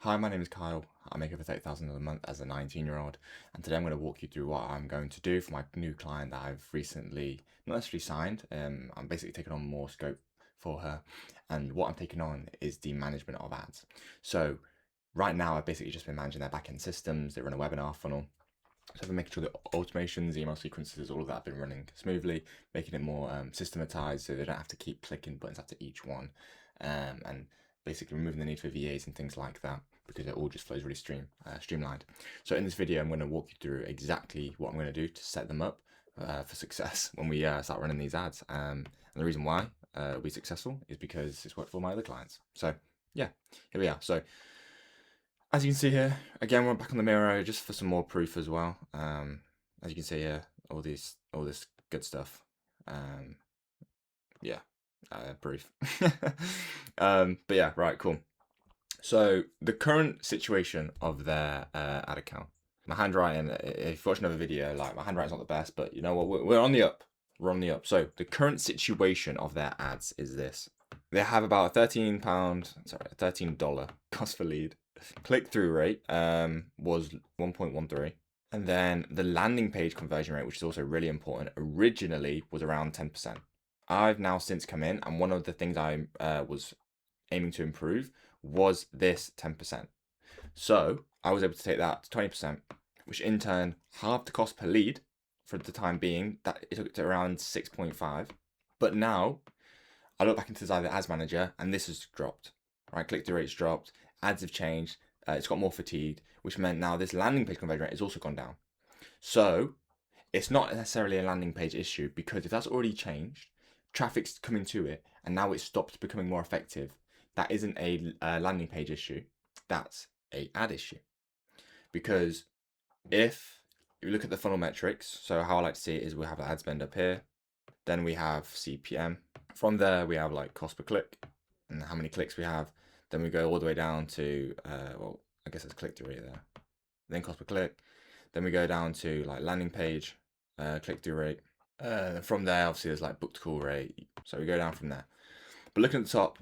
Hi, my name is Kyle. I make over $30,000 a month as a 19-year-old, and today I'm going to walk you through what I'm going to do for my new client that I've recently not necessarily signed. I'm basically taking on more scope for her, and what I'm taking on is the management of ads. So right now, I've basically just been managing their backend systems. They run a webinar funnel. So I've been making sure that automations, email sequences, all of that have been running smoothly, making it more systematized so they don't have to keep clicking buttons after each one, and basically removing the need for VAs and things like that because it all just flows really streamlined. So in this video, I'm going to walk you through exactly what I'm going to do to set them up for success when we start running these ads. And the reason why we're successful is because it's worked for my other clients. So yeah, here we are. So as you can see here, again, we're back on the Miro just for some more proof as well. As you can see here, all this good stuff. Yeah, proof. But yeah, right, cool. So the current situation of their ad account. My handwriting, if you watch another video, like my handwriting's not the best, but you know what, we're on the up. We're on the up. So the current situation of their ads is this. They have about $13 cost per lead. Click-through rate was 1.13. And then the landing page conversion rate, which is also really important, originally was around 10%. I've now since come in, and one of the things I was aiming to improve was this 10%. So I was able to take that to 20%, which in turn halved the cost per lead for the time being. That it took it to around 6.5. But now I look back into the ads manager and this has dropped. Right, click-through rate's dropped, ads have changed, it's got more fatigued, which meant now this landing page conversion rate has also gone down. So it's not necessarily a landing page issue because if that's already changed, traffic's coming to it, and now it's stopped becoming more effective. That isn't a landing page issue. That's a ad issue. Because if you look at the funnel metrics, so how I like to see it is we have ad spend up here, then we have CPM. From there, we have like cost per click and how many clicks we have. Then we go all the way down to, well, I guess it's click-through rate there. Then cost per click. Then we go down to like landing page, click-through rate. From there, obviously, there's like booked call rate. So we go down from there. But looking at the top,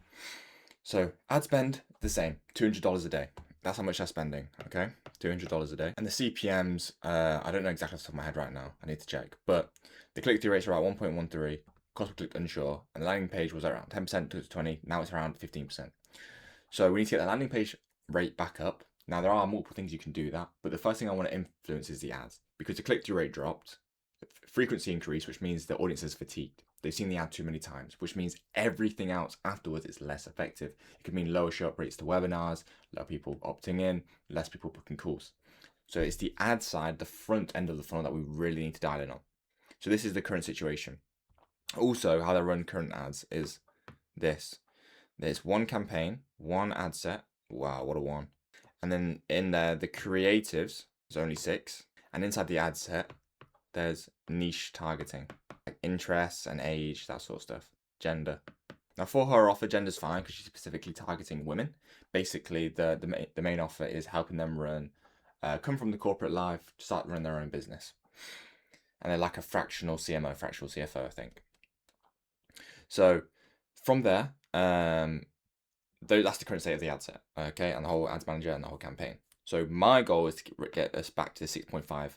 so ad spend, the same, $200 a day. That's how much they're spending, okay? $200 a day. And the CPMs, I don't know exactly off the top of my head right now. I need to check. But the click-through rates are at 1.13, cost per click unsure, and the landing page was around 10% to 20, now it's around 15%. So we need to get the landing page rate back up. Now there are multiple things you can do that, but the first thing I want to influence is the ads because the click-through rate dropped, frequency increased, which means the audience is fatigued. They've seen the ad too many times, which means everything else afterwards is less effective. It could mean lower show up rates to webinars, lower people opting in, less people booking calls. So it's the ad side, the front end of the funnel that we really need to dial in on. So this is the current situation. Also, how they run current ads is this. There's one campaign, one ad set. Wow, what a one. And then in there, the creatives, there's only 6. And inside the ad set, there's niche targeting, like interests and age, that sort of stuff, gender. Now for her offer, gender's fine because she's specifically targeting women. Basically, the main offer is helping them come from the corporate life, start running their own business. And they're like a fractional CMO, fractional CFO, I think. So from there, that's the current state of the ad set, okay, and the whole ads manager and the whole campaign. So my goal is to get us back to the $6.5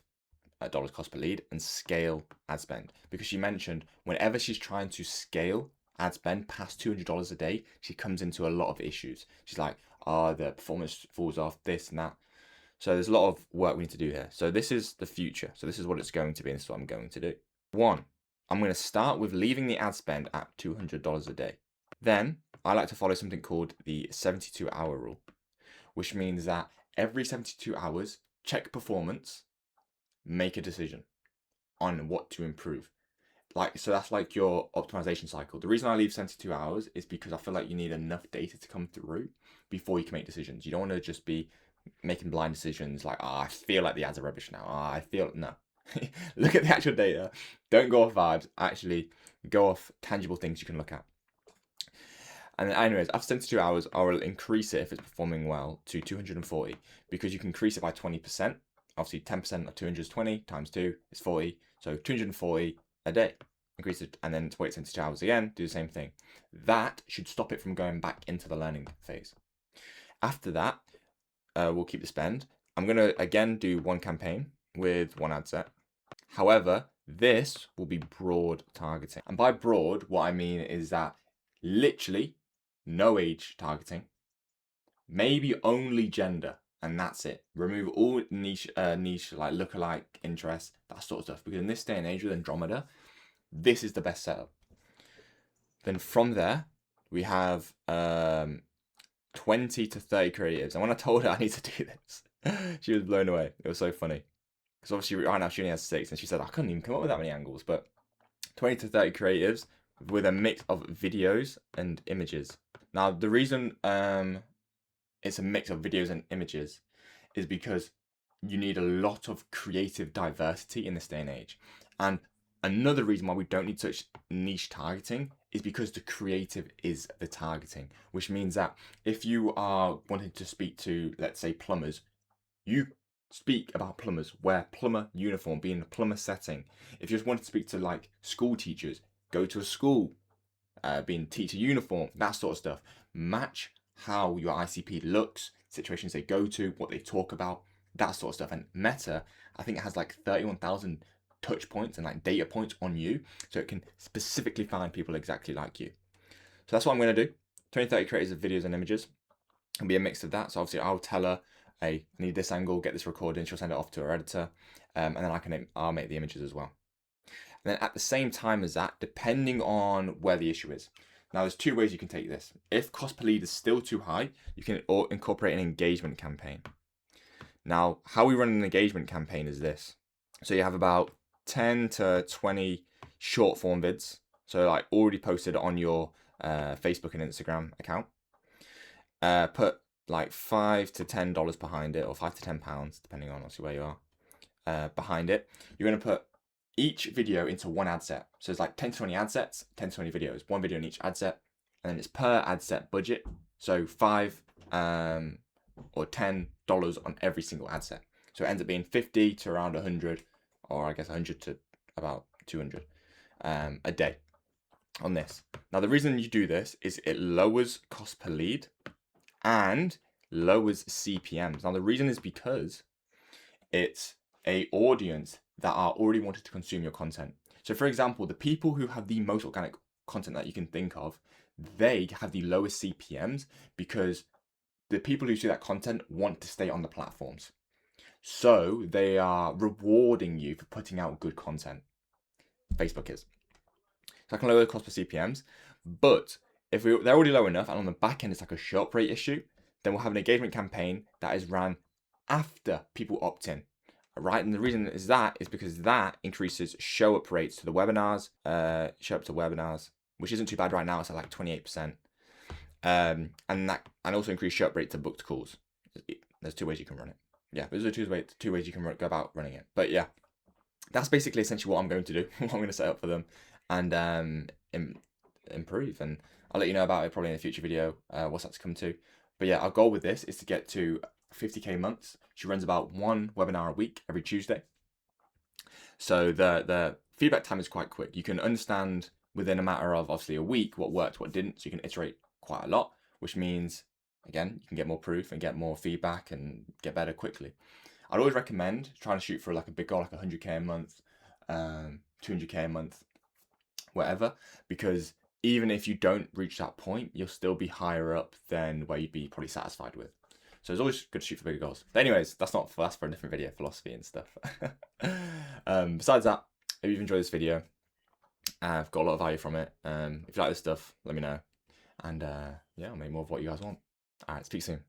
cost per lead and scale ad spend, because she mentioned whenever she's trying to scale ad spend past $200 a day, she comes into a lot of issues. She's like, the performance falls off, this and that. So there's a lot of work we need to do here. So this is the future. So this is what it's going to be, and this is what I'm going to do. 1, I'm going to start with leaving the ad spend at $200 a day. Then I like to follow something called the 72-hour rule, which means that every 72 hours, check performance, make a decision on what to improve. So that's like your optimization cycle. The reason I leave 72 hours is because I feel like you need enough data to come through before you can make decisions. You don't want to just be making blind decisions like, I feel like the ads are rubbish now. No. Look at the actual data. Don't go off vibes. Actually, go off tangible things you can look at. And then anyways, after 72 hours, I will increase it if it's performing well to 240 because you can increase it by 20%. Obviously, 10% of 200 is 20 times 2 is 40. So 240 a day. Increase it and then wait 72 hours again, do the same thing. That should stop it from going back into the learning phase. After that, we'll keep the spend. I'm going to, again, do one campaign with one ad set. However, this will be broad targeting. And by broad, what I mean is that literally no age targeting, maybe only gender, and that's it. Remove all niche like lookalike interests, that sort of stuff. Because in this day and age with Andromeda, this is the best setup. Then from there, we have 20 to 30 creatives. And when I told her I need to do this, she was blown away. It was so funny. Because obviously right now she only has 6, and she said, I couldn't even come up with that many angles. But 20 to 30 creatives with a mix of videos and images. Now, the reason it's a mix of videos and images is because you need a lot of creative diversity in this day and age. And another reason why we don't need such niche targeting is because the creative is the targeting, which means that if you are wanting to speak to, let's say, plumbers, you speak about plumbers, wear plumber uniform, be in a plumber setting. If you just want to speak to like school teachers, go to a school, be in teacher uniform, that sort of stuff. Match how your ICP looks, situations they go to, what they talk about, that sort of stuff. And Meta, I think it has like 31,000 touch points and like data points on you, so it can specifically find people exactly like you. So that's what I'm going to do. 20-30 creators of videos and images. It'll be a mix of that. So obviously I'll tell her, hey, I need this angle, get this recording. She'll send it off to her editor, and then I'll make the images as well. And then at the same time as that, depending on where the issue is. Now, there's 2 ways you can take this. If cost per lead is still too high, you can incorporate an engagement campaign. Now, how we run an engagement campaign is this. So you have about 10 to 20 short form vids. So like already posted on your Facebook and Instagram account. Put like $5 to $10 behind it, or £5 to £10, depending on obviously where you are, behind it. You're going to put each video into one ad set. So it's like 10 to 20 ad sets, 10 to 20 videos, one video in each ad set. And then it's per ad set budget. So $5 or $10 on every single ad set. So it ends up being 50 to around 100, or I guess 100 to about 200 a day on this. Now, the reason you do this is it lowers cost per lead and lowers CPMs. Now, the reason is because it's a audience that are already wanted to consume your content. So for example, the people who have the most organic content that you can think of, they have the lowest CPMs because the people who see that content want to stay on the platforms. So they are rewarding you for putting out good content. Facebook is. So I can lower the cost per CPMs, but if they're already low enough and on the back end it's like a show up rate issue, then we'll have an engagement campaign that is ran after people opt in. Right, and the reason is because that increases show up rates to the webinars, show up to webinars, which isn't too bad right now. It's at like 28%, and also increase show up rate to booked calls. There's 2 ways you can run it. Yeah, those are 2 ways you can go about running it. But yeah, that's basically essentially what I'm going to do. What I'm going to set up for them and improve. And I'll let you know about it probably in a future video. What's that to come to? But yeah, our goal with this is to get to 50k months. She runs about 1 webinar a week every Tuesday. So the feedback time is quite quick. You can understand within a matter of obviously a week what worked, what didn't. So you can iterate quite a lot, which means, again, you can get more proof and get more feedback and get better quickly. I'd always recommend trying to shoot for like a big goal, like 100k a month, 200k a month, whatever, because even if you don't reach that point, you'll still be higher up than where you'd be probably satisfied with. So it's always good to shoot for bigger goals. But anyways, that's for a different video, philosophy and stuff. Besides that, if you've enjoyed this video, I've got a lot of value from it. If you like this stuff, let me know. And yeah, I'll make more of what you guys want. All right, speak soon.